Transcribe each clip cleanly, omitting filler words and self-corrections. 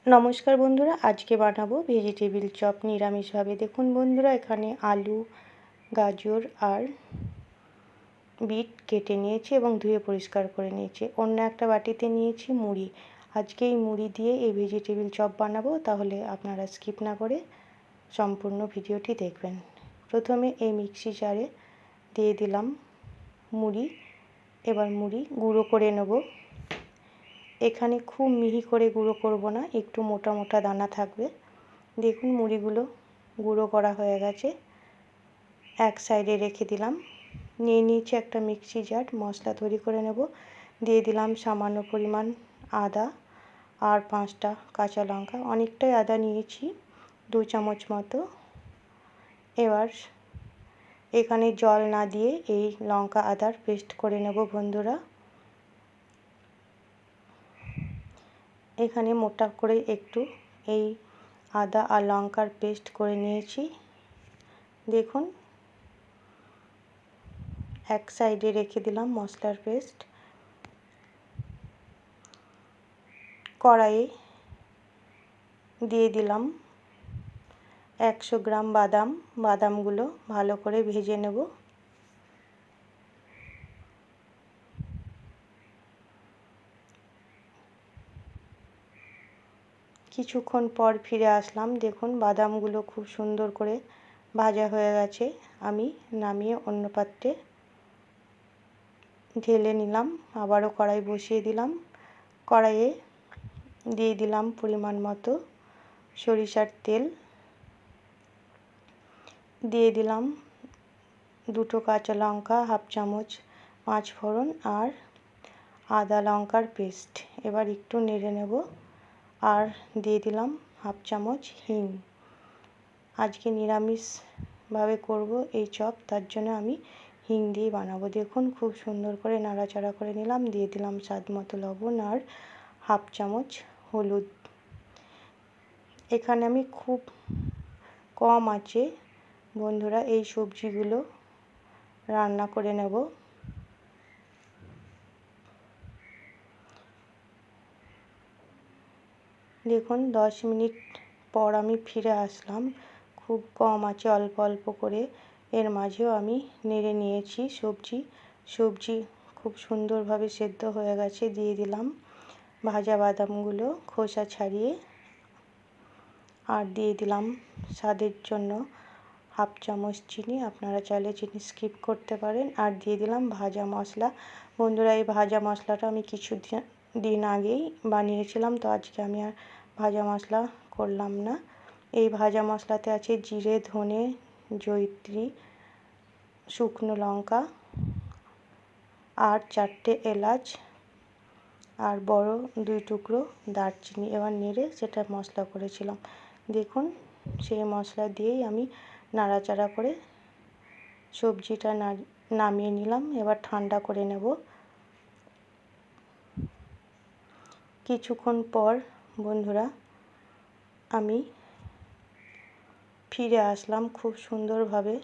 নমস্কার বন্ধুরা, আজকে বানাবো ভেজিটেবিল চপ নিরামিষভাবে। দেখুন বন্ধুরা, এখানে আলু, গাজর আর বিট কেটে নিয়েছি এবং ধুয়ে পরিষ্কার করে নিয়েছি। অন্য একটা বাটিতে নিয়েছি মুড়ি। আজকে এই মুড়ি দিয়ে এই ভেজিটেবিল চপ বানাবো, তাহলে আপনারা স্কিপ না করে সম্পূর্ণ ভিডিওটি দেখবেন। প্রথমে এই মিক্সি জারে দিয়ে দিলাম মুড়ি। এবার মুড়ি গুঁড়ো করে নেব। এখানে খুব মিহি করে গুঁড়ো করব না, একটু মোটা মোটা দানা থাকবে। দেখুন মুড়িগুলো গুঁড়ো করা হয়ে গেছে, এক সাইডে রেখে দিলাম। নিয়ে নিয়েছি একটা মিক্সি জার, মশলা তৈরি করে নেব। দিয়ে দিলাম সামান্য পরিমাণ আদা আর 5টা কাঁচা লঙ্কা। অনেকটাই আদা নিয়েছি, 2 চামচ মতো। এবার এখানে জল না দিয়ে এই লঙ্কা আদার পেস্ট করে নেব বন্ধুরা। এখানে মোটা করে একটু এই আদা আর লঙ্কার পেস্ট করে নিয়েছি। দেখুন, এক সাইডে রেখে দিলাম মশলার পেস্ট। কড়াইয়ে দিয়ে দিলাম 100 গ্রাম বাদাম। বাদামগুলো ভালো করে ভেজে নেব। কিছুক্ষণ পর ফিরে আসলাম। দেখুন বাদামগুলো খুব সুন্দর করে ভাজা হয়ে গেছে। আমি নামিয়ে অন্য পাত্রে ঢেলে নিলাম। আবারও কড়াই বসিয়ে দিলাম। কড়াইয়ে দিয়ে দিলাম পরিমাণ মতো সরিষার তেল। দিয়ে দিলাম 2টো কাঁচা লঙ্কা, 1/2 চামচ 5 ফোড়ন আর আদা লঙ্কার পেস্ট। এবার একটু নেড়ে নেব। আর দিয়ে দিলাম 1/2 চামচ হিং। আজকে নিরামিষভাবে করব এই চপ, তার জন্য আমি হিং দিয়ে বানাবো। দেখুন খুব সুন্দর করে নাড়াচাড়া করে নিলাম। দিয়ে দিলাম স্বাদ মতো লবণ আর 1/2 চামচ হলুদ। এখানে আমি খুব কম আঁচে বন্ধুরা এই সবজিগুলো রান্না করে নেব। দেখুন 10 মিনিট পর আমি ফিরে আসলাম। খুব কম আঁচে অল্প অল্প করে এর মাঝেও আমি নেড়ে নিয়েছি সবজি খুব সুন্দরভাবে সেদ্ধ হয়ে গেছে। দিয়ে দিলাম ভাজা বাদামগুলো খোসা ছাড়িয়ে। আর দিয়ে দিলাম স্বাদের জন্য 1/2 চামচ চিনি। আপনারা চাইলে চিনি স্কিপ করতে পারেন। আর দিয়ে দিলাম ভাজা মশলা। বন্ধুরা, এই ভাজা মশলাটা আমি কিছু দিন আগেই বানিয়েছিলাম, তো আজকে আমি আর ভাজা মশলা করলাম না। এই ভাজা মশলাতে আছে জিরে, ধনে, জয়িত্রী, শুকনো লঙ্কা আর 4টে এলাচ আর বড় 2 টুকরো দারচিনি। এবার নেড়ে সেটা মশলা করেছিলাম। দেখুন সেই মশলা দিয়েই আমি নাড়াচাড়া করে সবজিটা নামিয়ে নিলাম। এবার ঠান্ডা করে নেব। কিছুক্ষণ পর বন্ধুরা আমি ফিরে আসলাম। খুব সুন্দরভাবে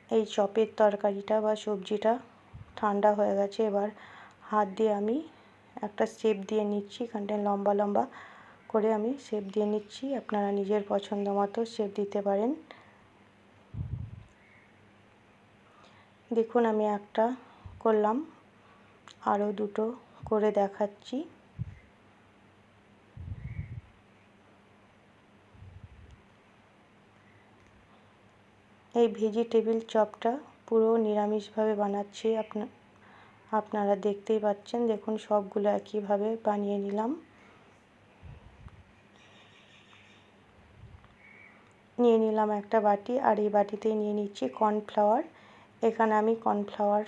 এই চপের তরকারিটা বা সবজিটা ঠান্ডা হয়ে গেছে। এবার হাত দিয়ে আমি একটা শেপ দিয়ে নিচ্ছি। এখানটায় লম্বা লম্বা করে আমি শেপ দিয়ে নিচ্ছি। আপনারা নিজের পছন্দ মতো শেপ দিতে পারেন। দেখুন আমি একটা করলাম, আরও 2টো করে দেখাচ্ছি। এই ভেজিটেবিল চপটা পুরো নিরামিষভাবে বানাচ্ছি। আপনারা দেখতেই পাচ্ছেন। দেখুন সবগুলো একইভাবে বানিয়ে নিলাম। নিয়ে নিলাম একটা বাটি, আর এই বাটিতেই নিয়ে নিচ্ছি কর্নফ্লাওয়ার। এখানে আমি কর্নফ্লাওয়ার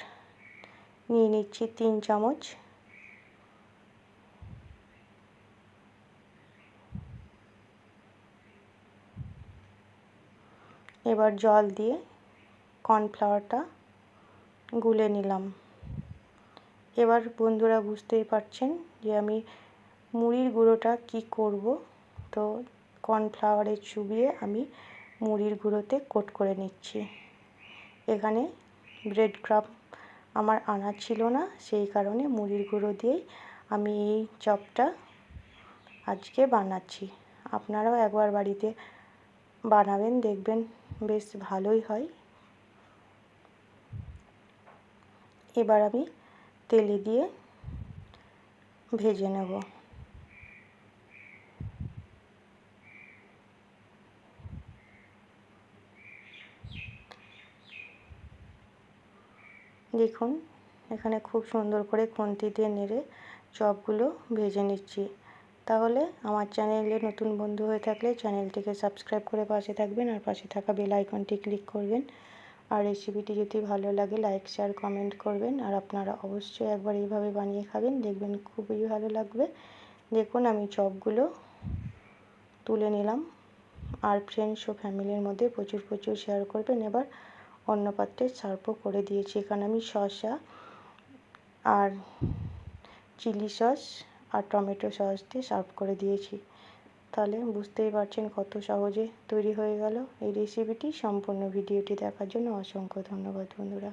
নিয়ে নিচ্ছি 3 চামচ। এবার জল দিয়ে কর্নফ্লাওয়ারটা গুলে নিলাম। এবার বন্ধুরা বুঝতেই পারছেন যে আমি মুড়ির গুঁড়োটা কি করব। তো কর্নফ্লাওয়ারে চুবিয়ে আমি মুড়ির গুঁড়োতে কোট করে নিচ্ছি। এখানে ব্রেড ক্রাম্ব আমার আনা ছিল না, সেই কারণে মুড়ির গুঁড়ো দিয়েই আমি এই চপটা আজকে বানাচ্ছি। আপনারাও একবার বাড়িতে বানাবেন, দেখবেন বেশ ভালোই হয়। এবার আমি তেলে দিয়ে ভেজে নেব। দেখুন এখানে খুব সুন্দর করে খুন্তি দিয়ে নেড়ে চপগুলো ভেজে নিচ্ছি। তাহলে আমার চ্যানেলে নতুন বন্ধু হয়ে থাকলে চ্যানেলটিকে সাবস্ক্রাইব করে পাশে থাকবেন আর পাশে থাকা বেল আইকনটি ক্লিক করবেন। আর রেসিপিটি যদি ভালো লাগে লাইক শেয়ার কমেন্ট করবেন। আর আপনারা অবশ্যই একবার এইভাবে বানিয়ে খাবেন, দেখবেন খুবই ভালো লাগবে। দেখুন আমি চপগুলো তুলে নিলাম। আর ফ্রেন্ডস ও ফ্যামিলির মধ্যে প্রচুর প্রচুর শেয়ার করবেন। এবার অন্য পাত্রে সার্ভও করে দিয়েছি। এখানে আমি শসা আর চিলি সস আর টমেটো সস দিয়ে সার্ভ করে দিয়েছি। তাহলে বুঝতেই পারছেন কত সহজে তৈরি হয়ে গেল এই রেসিপিটি। সম্পূর্ণ ভিডিওটি দেখার জন্য অসংখ্য ধন্যবাদ বন্ধুরা।